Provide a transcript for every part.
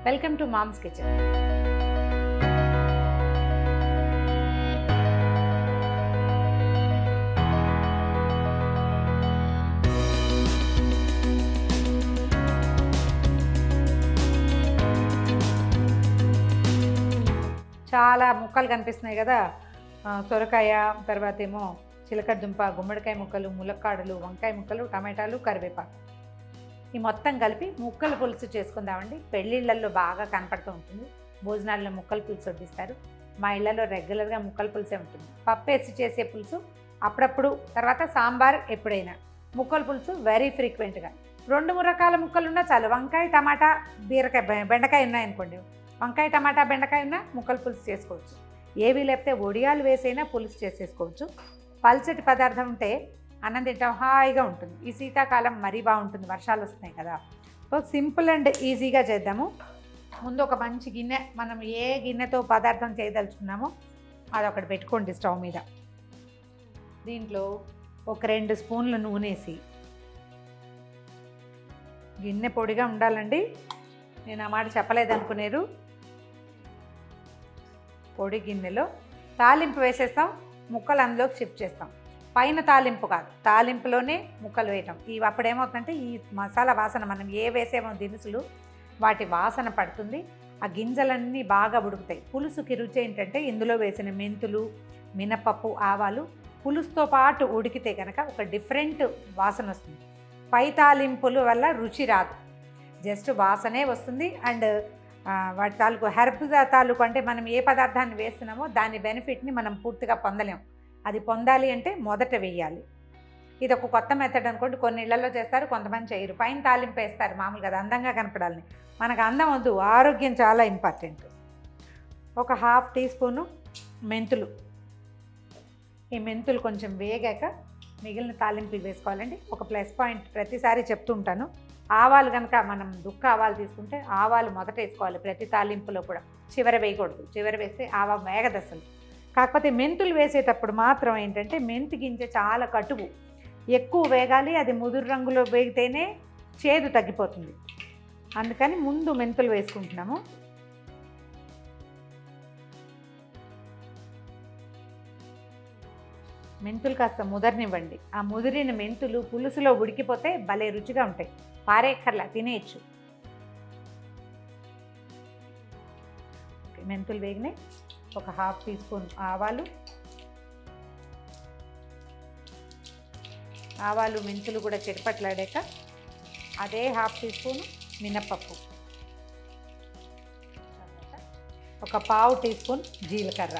Welcome to moms kitchen. చాలా ముక్కలు కనిపిస్తున్నాయి కదా, సొరకాయ, తర్వాత ఏమో చిలకడ దుంప, గుమ్మడికాయ ముక్కలు, ములక్కాడలు, వంకాయ ముక్కలు, టమాటాలు, కరివేపాకు, ఈ మొత్తం కలిపి ముక్కల పులుసు చేసుకుందామండి. పెళ్ళిళ్ళల్లో బాగా కనపడుతూ ఉంటుంది. భోజనాల్లో ముక్కల పులుసు వడ్డిస్తారు. మా ఇళ్లలో రెగ్యులర్గా ముక్కల పులుసే ఉంటుంది. పప్పు వేసి చేసే పులుసు అప్పుడప్పుడు, తర్వాత సాంబార్ ఎప్పుడైనా. ముక్కల పులుసు వెరీ ఫ్రీక్వెంట్గా 2-3 రకాల ముక్కలు ఉన్నా చాలు. వంకాయ, టమాటా, బీరకాయ, బెండకాయ ఉన్నాయనుకోండి, వంకాయ, టమాటా, బెండకాయ ఉన్నా ముక్కల పులుసు చేసుకోవచ్చు. ఏవి లేకపోతే వడియాలు వేసైనా పులుసు చేసేసుకోవచ్చు. పల్చటి పదార్థం ఉంటే అన్నం తింటాం, హాయిగా ఉంటుంది. ఈ శీతాకాలం మరీ బాగుంటుంది, వర్షాలు వస్తున్నాయి కదా. సో సింపుల్ అండ్ ఈజీగా చేద్దాము. ముందు ఒక మంచి గిన్నె, మనం ఏ గిన్నెతో పదార్థం చేయదలుచుకున్నామో అదొకటి పెట్టుకోండి స్టవ్ మీద. దీంట్లో ఒక 2 స్పూన్లు నూనె వేసి, గిన్నె పొడిగా ఉండాలండి, నేను ఆ మాట చెప్పలేదనుకునేరు. పొడి గిన్నెలో తాలింపు వేసేస్తాం, ముక్కలు అందులోకి షిఫ్ట్ చేస్తాం. పైన తాలింపు కాదు, తాలింపులోనే ముక్కలు వేయటం. ఇవి అప్పుడేమవుతుందంటే ఈ మసాలా వాసన, మనం ఏ వేసేమో దినుసులు, వాటి వాసన పడుతుంది. ఆ గింజలన్నీ బాగా ఉడుకుతాయి. పులుసుకి రుచి ఏంటంటే ఇందులో వేసిన మెంతులు, మినపప్పు, ఆవాలు పులుసుతో పాటు ఉడికితే కనుక ఒక డిఫరెంట్ వాసన వస్తుంది. పై తాలింపుల వల్ల రుచి రాదు, జస్ట్ వాసనే వస్తుంది. అండ్ వాటి తాలూకు హెర్బ్ తాలూకు, అంటే మనం ఏ పదార్థాన్ని వేస్తున్నామో దాని బెనిఫిట్ని మనం పూర్తిగా పొందలేం. అది పొందాలి అంటే మొదట వేయాలి. ఇది ఒక కొత్త మెథడ్ అనుకోండి. కొన్ని ఇళ్లలో చేస్తారు, కొంతమంది చేయరు. పైన తాలింపు వేస్తారు మామూలుగా, అది అందంగా కనపడాలని. మనకు అందం వద్దు, ఆరోగ్యం చాలా ఇంపార్టెంట్. ఒక 1/2 టీ స్పూను మెంతులు. ఈ మెంతులు కొంచెం వేగాక మిగిలిన తాలింపులు వేసుకోవాలండి. ఒక ప్లస్ పాయింట్ ప్రతిసారి చెప్తుంటాను, ఆవాలు కనుక మనం దుక్క ఆవాలు తీసుకుంటే ఆవాలు మొదట వేసుకోవాలి ప్రతి తాలింపులో కూడా, చివర వేయకూడదు. చివర వేస్తే ఆవా వేగదు అసలు. కాకపోతే మెంతులు వేసేటప్పుడు మాత్రం ఏంటంటే మెంతి గింజ చాలా కటువు, ఎక్కువ వేగాలి. అది ముదురు రంగులో వేగితేనే చేదు తగ్గిపోతుంది. అందుకని ముందు మెంతులు వేసుకుంటున్నాము. మెంతులు కాస్త ముదరనివ్వండి. ఆ ముదిరిన మెంతులు పులుసులో ఉడికిపోతే భలే రుచిగా ఉంటాయి. పారేక్కర్లా, తినేయచ్చు. మెంతులు వేగినాయి. ఒక 1/2 టీ స్పూన్ ఆవాలు మెంతులు కూడా చిటపట్లాడాక అదే 1/2 టీ స్పూన్ మినపప్పు, ఒక 1/4 టీ స్పూన్ జీలకర్ర,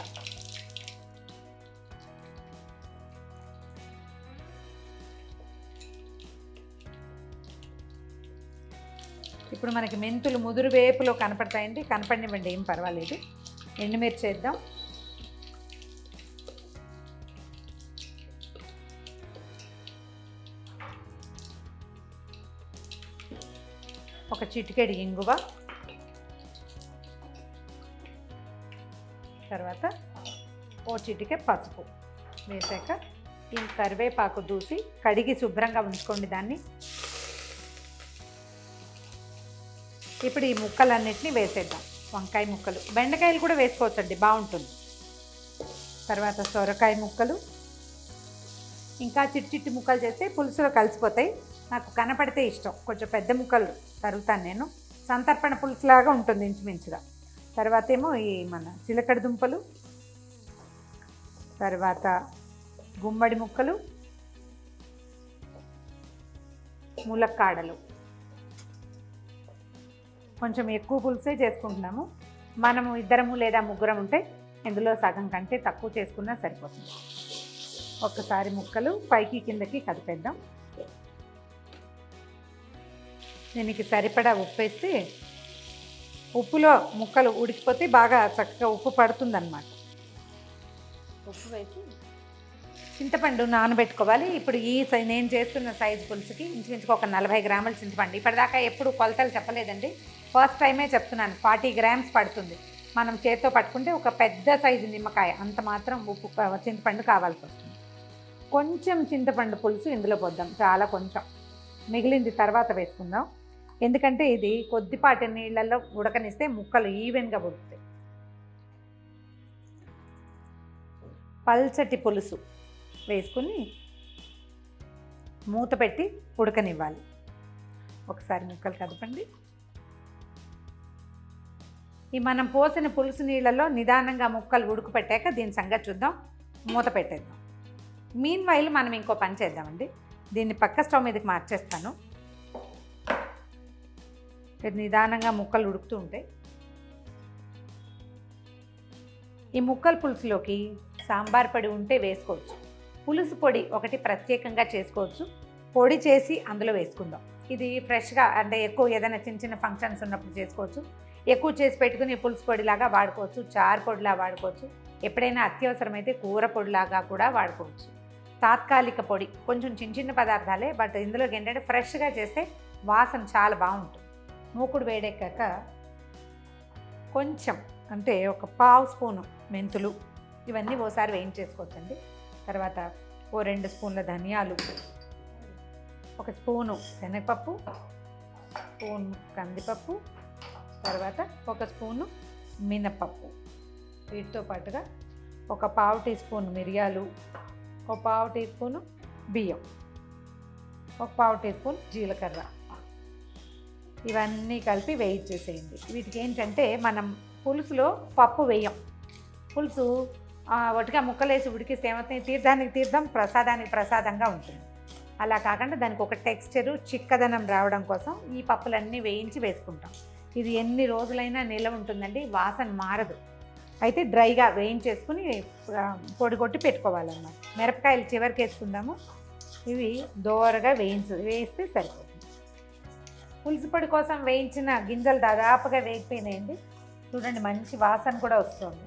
ఇప్పుడు మనకి మెంతులు ముదురు వేపులో కనపడతాయండి, కనపడినివ్వండి, ఏం పర్వాలేదు. ఎండుమిర్చి చేద్దాం. ఒక చిటికెడు ఇంగువ, తర్వాత ఓ చిటికె పసుపు వేసాక ఈ కరివేపాకు దూసి కడిగి శుభ్రంగా ఉంచుకోండి దాన్ని. ఇప్పుడు ఈ ముక్కలన్నిటినీ వేసేద్దాం. వంకాయ ముక్కలు, బెండకాయలు కూడా వేసుకోవచ్చండి, బాగుంటుంది. తర్వాత సొరకాయ ముక్కలు, ఇంకా చిట్టి ముక్కలు చేస్తే పులుసులో కలిసిపోతాయి. నాకు కనపడితే ఇష్టం, కొంచెం పెద్ద ముక్కలు తరుగుతాను నేను. సంతర్పణ పులుసులాగా ఉంటుంది ఇంచుమించుగా. తర్వాత ఏమో ఈ మన చిలకడ దుంపలు, తర్వాత గుమ్మడి ముక్కలు, ములక్కాడలు. కొంచెం ఎక్కువ పులుసే చేసుకుంటున్నాము. మనము 2 లేదా 3 ఉంటే ఇందులో సగం కంటే తక్కువ చేసుకున్నా సరిపోతుంది. ఒక్కసారి ముక్కలు పైకి కిందకి కదిపేద్దాం. దీనికి సరిపడా ఉప్పు వేస్తే, ఉప్పులో ముక్కలు ఉడికిపోతే బాగా చక్కగా ఉప్పు పడుతుందన్నమాట. ఉప్పు వేసి చింతపండు నానబెట్టుకోవాలి. ఇప్పుడు ఈ నేను చేస్తున్న సైజు పులుసుకి ఇంచుమించుగా ఒక 40 గ్రాముల చింతపండు. ఇప్పటిదాకా ఎప్పుడు కొలతలు చెప్పలేదండి, ఫస్ట్ టైమే చెప్తున్నాను. 40 గ్రామ్స్ పడుతుంది. మనం చేత్తో పట్టుకుంటే ఒక పెద్ద సైజు నిమ్మకాయ అంత మాత్రం ఉప్పు చింతపండు కావాల్సి వస్తుంది. కొంచెం చింతపండు పులుసు ఇందులో పోద్దాం, చాలా కొంచెం, మిగిలింది తర్వాత వేసుకుందాం. ఎందుకంటే ఇది కొద్దిపాటి నీళ్ళల్లో ఉడకనిస్తే ముక్కలు ఈవెన్గా ఉడుకుతాయి. పల్చటి పులుసు వేసుకుని మూత పెట్టి ఉడకనివ్వాలి. ఒకసారి ముక్కలు కదపండి. ఈ మనం పోసిన పులుసు నీళ్ళలో నిదానంగా ముక్కలు ఉడుకుపెట్టాక దీని సంగతి చూద్దాం. మూత పెట్టేద్దాం. మీన్ వైల్ మనం ఇంకో పని చేద్దామండి. దీన్ని పక్క స్టవ్ మీదకి మార్చేస్తాను. నిదానంగా ముక్కలు ఉడుకుతూ ఉంటాయి. ఈ ముక్కల పులుసులోకి సాంబార్ పొడి ఉంటే వేసుకోవచ్చు. పులుసు పొడి ఒకటి ప్రత్యేకంగా చేసుకోవచ్చు. పొడి చేసి అందులో వేసుకుందాం. ఇది ఫ్రెష్గా అంటే ఎక్కువ ఏదైనా చిన్న చిన్న ఫంక్షన్స్ ఉన్నప్పుడు చేసుకోవచ్చు. ఎక్కువ చేసి పెట్టుకుని పులుసు పొడిలాగా వాడుకోవచ్చు, చారు పొడిలా వాడుకోవచ్చు. ఎప్పుడైనా అత్యవసరమైతే కూర పొడిలాగా కూడా వాడుకోవచ్చు. తాత్కాలిక పొడి కొంచెం చిన్న చిన్న పదార్థాలే, బట్ ఇందులోకి ఏంటంటే ఫ్రెష్గా చేస్తే వాసన చాలా బాగుంటుంది. మూకుడు వేడెక్కాక కొంచెం అంటే ఒక పావు స్పూను మెంతులు ఇవన్నీ ఓసారి వేయించేసుకోవచ్చండి. తర్వాత ఓ 2 స్పూన్ల ధనియాలు, 1 స్పూను శనగపప్పు, స్పూన్ కందిపప్పు, తర్వాత 1 స్పూను మినపప్పు. వీటితో పాటుగా ఒక పావు టీ స్పూన్ మిరియాలు, ఒక పావు టీ స్పూను బియ్యం, ఒక పావు టీ స్పూన్ జీలకర్ర, ఇవన్నీ కలిపి వేయించేసేయండి. వీటికి ఏంటంటే మనం పులుసులో పప్పు వేయం. పులుసు ఒటిగా ముక్కలేసి ఉడికిస్తే ఏమవుతుంది, తీర్థానికి తీర్థం, ప్రసాదానికి ప్రసాదంగా ఉంటుంది. అలా కాకుండా దానికి ఒక టెక్స్చరు, చిక్కదనం రావడం కోసం ఈ పప్పులన్నీ వేయించి వేసుకుంటాం. ఇది ఎన్ని రోజులైనా నిల్వ ఉంటుందండి, వాసన మారదు. అయితే డ్రైగా వేయించేసుకుని పొడి కొట్టి పెట్టుకోవాలన్నమాట. మిరపకాయలు చివరికి వేసుకుందాము. ఇవి దోరగా వేయిస్తే సరిపోతుంది. పులుసు పొడి కోసం వేయించిన గింజలు దాదాపుగా వేగిపోయినాయండి. చూడండి, మంచి వాసన కూడా వస్తుంది.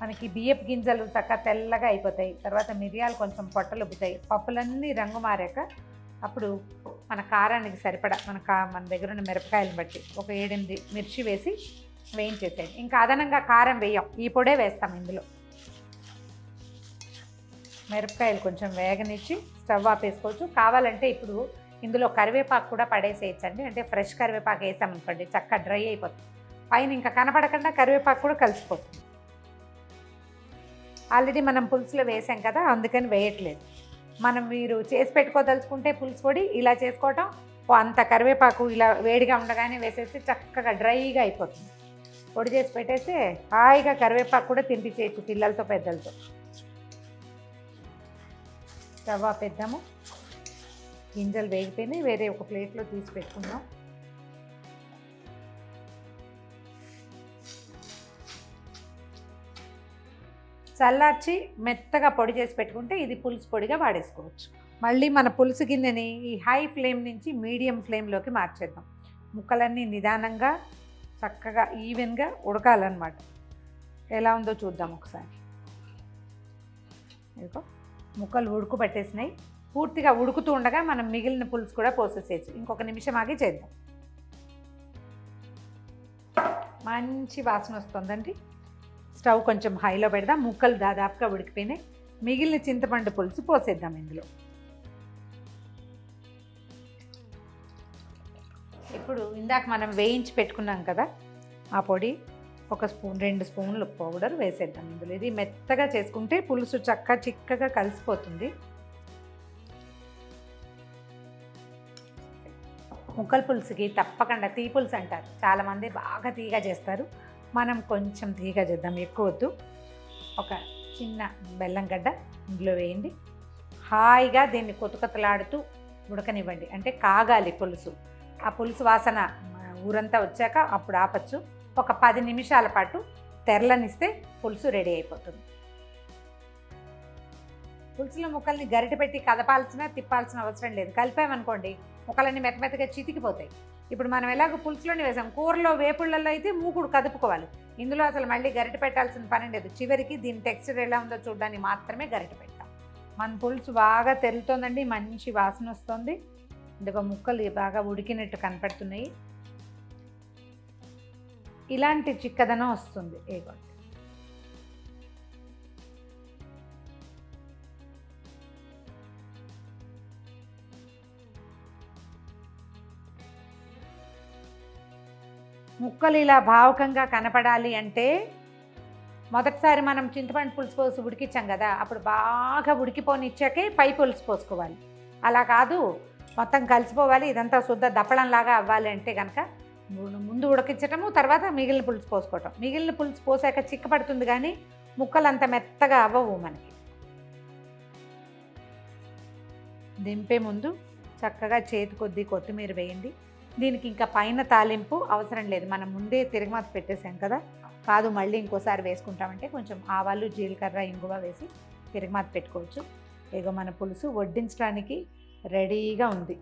మనకి బియ్యపు గింజలు చక్కగా తెల్లగా అయిపోతాయి. తర్వాత మిరియాలు కొంచెం పొట్టలు ఉబ్బుతాయి. పప్పులన్నీ రంగు మారాక అప్పుడు మన కారానికి సరిపడా మన దగ్గర ఉన్న మిరపకాయలను బట్టి ఒక 7-8 మిర్చి వేసి వేయించేసేయండి. ఇంకా అదనంగా కారం వేయం, ఈ పొడే వేస్తాం ఇందులో. మిరపకాయలు కొంచెం వేగనిచ్చి స్టవ్ ఆపేసుకోవచ్చు. కావాలంటే ఇప్పుడు ఇందులో కరివేపాకు కూడా పడేసేయచ్చండి. అంటే ఫ్రెష్ కరివేపాకు వేసామనుకోండి చక్కగా డ్రై అయిపోతుంది. పైన ఇంకా కనపడకుండా కరివేపాకు కూడా కలిసిపోతుంది. ఆల్రెడీ మనం పులుసులో వేసాం కదా, అందుకని వేయట్లేదు. మీరు చేసి పెట్టుకోదలుచుకుంటే పులుసు పొడి ఇలా చేసుకోవటం, అంత కరివేపాకు ఇలా వేడిగా ఉండగానే వేసేస్తే చక్కగా డ్రైగా అయిపోతుంది. పొడి చేసి పెట్టేస్తే హాయిగా కరివేపాకు కూడా తినిపించేయచ్చు పిల్లలతో పెద్దలతో. స్టవ్ ఆపేద్దాము. గింజలు వేగిపోయినాయి, వేరే ఒక ప్లేట్లో తీసి పెట్టుకుందాం. చల్లార్చి మెత్తగా పొడి చేసి పెట్టుకుంటే ఇది పులుసు పొడిగా వాడేసుకోవచ్చు. మళ్ళీ మన పులుసు గిన్నెని ఈ హై ఫ్లేమ్ నుంచి మీడియం ఫ్లేమ్లోకి మార్చేద్దాం. ముక్కలన్నీ నిదానంగా చక్కగా ఈవెన్గా ఉడకాలన్నమాట. ఎలా ఉందో చూద్దాం ఒకసారి. ఇదిగో ముక్కలు ఉడుకు పట్టేసినాయి. పూర్తిగా ఉడుకుతూ ఉండగా మనం మిగిలిన పులుసు కూడా పోసేసేసి ఇంకొక నిమిషం ఆగి చేద్దాం. మంచి వాసన వస్తుందండి. స్టవ్ కొంచెం హైలో పెడదాం. ముక్కలు దాదాపుగా ఉడికిపోయినాయి. మిగిలిన చింతపండు పులుసు పోసేద్దాం ఇందులో. ఇప్పుడు ఇందాక మనం వేయించి పెట్టుకున్నాం కదా, ఆ పొడి 1 స్పూన్ 2 స్పూన్లు పౌడర్ వేసేద్దాం ఇందులో. ఇది మెత్తగా చేసుకుంటే పులుసు చిక్కగా కలిసిపోతుంది. ముక్కల పులుసుకి తప్పకుండా తీ పులుసు అంటారు. చాలామంది బాగా తీగా చేస్తారు. మనం కొంచెం తీగా చేద్దాం, ఎక్కువ వద్దు. ఒక చిన్న బెల్లం గడ్డ ఇందులో వేయండి. హాయిగా దీన్ని కొత్తలాడుతూ ఉడకనివ్వండి. అంటే కాగాలి పులుసు. ఆ పులుసు వాసన ఊరంతా వచ్చాక అప్పుడు ఆపచ్చు. ఒక 10 నిమిషాల పాటు తెరలనిస్తే పులుసు రెడీ అయిపోతుంది. పులుసులో ముక్కల్ని గరిటె పెట్టి కదపాల్సిన తిప్పాల్సిన అవసరం లేదు. కలిపామనుకోండి ముక్కలన్నీ మెత్తగా చితికిపోతాయి. ఇప్పుడు మనం ఎలాగో పులుసులోనే వేసాం. కూరలో వేపుళ్ళల్లో అయితే మూకుడు కదుపుకోవాలి. ఇందులో అసలు మళ్ళీ గరిటె పెట్టాల్సిన పని లేదు. చివరికి దీని టెక్స్చర్ ఎలా ఉందో చూడడానికి మాత్రమే గరిటె పెడతాం. మన పులుసు బాగా తెరులుతోందండి, మంచి వాసన వస్తుంది. ఇందులో ముక్కలు బాగా ఉడికినట్టు కనపడుతున్నాయి. ఇలాంటి చిక్కదనం వస్తుంది. ఏగోండి, ముక్కలు ఇలా భావకంగా కనపడాలి అంటే మొదటిసారి మనం చింతపండు పులుసు పోసి ఉడికించాం కదా, అప్పుడు బాగా ఉడికిపోనిచ్చాకే పై పులుసు పోసుకోవాలి. అలా కాదు, మొత్తం కలిసిపోవాలి, ఇదంతా శుద్ధ దప్పడంలాగా అవ్వాలి అంటే కనుక ముందు ఉడికించటము, తర్వాత మిగిలిన పులుసు పోసుకోవటం. మిగిలిన పులుసు పోసాక చిక్కపడుతుంది కానీ ముక్కలు అంత మెత్తగా అవ్వవు మనకి. దింపే ముందు చక్కగా చేతి కొద్దీ కొత్తిమీర వేయండి. దీనికి ఇంకా పైన తాలింపు అవసరం లేదు, మనం ముందే తిరగమాత పెట్టేసాం కదా. కాదు మళ్ళీ ఇంకోసారి వేసుకుంటామంటే కొంచెం ఆవాలు, జీలకర్ర, ఇంగువ వేసి తిరగమాత పెట్టుకోవచ్చు. ఇగో మన పులుసు వడ్డించడానికి రెడీగా ఉంది.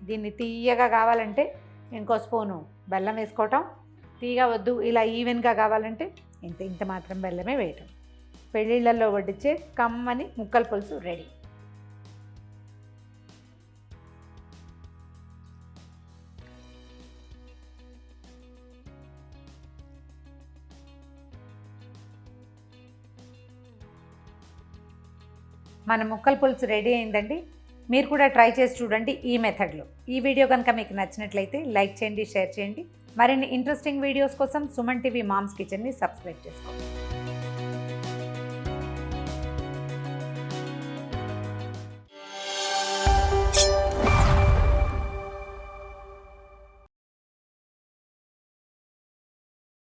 దీన్ని తీయగా కావాలంటే ఇంకో స్పూను బెల్లం వేసుకోవటం, తీయగా వద్దు ఇలా ఈవెన్గా కావాలంటే ఇంత మాత్రం బెల్లమే వేయటం. పెళ్ళిళ్ళల్లో వడ్డించే కమ్మని ముక్కల పులుసు రెడీ. మన ముక్కల పులుసు రెడీ అయిందండి. మీరు కూడా ట్రై చేసి చూడండి ఈ మెథడ్లో. ఈ వీడియో కనుక మీకు నచ్చినట్లయితే లైక్ చేయండి, షేర్ చేయండి. మరిన్ని ఇంట్రెస్టింగ్ వీడియోస్ కోసం సుమన్ టీవీ మామ్స్ కిచెన్ని సబ్స్క్రైబ్ చేసుకోండి.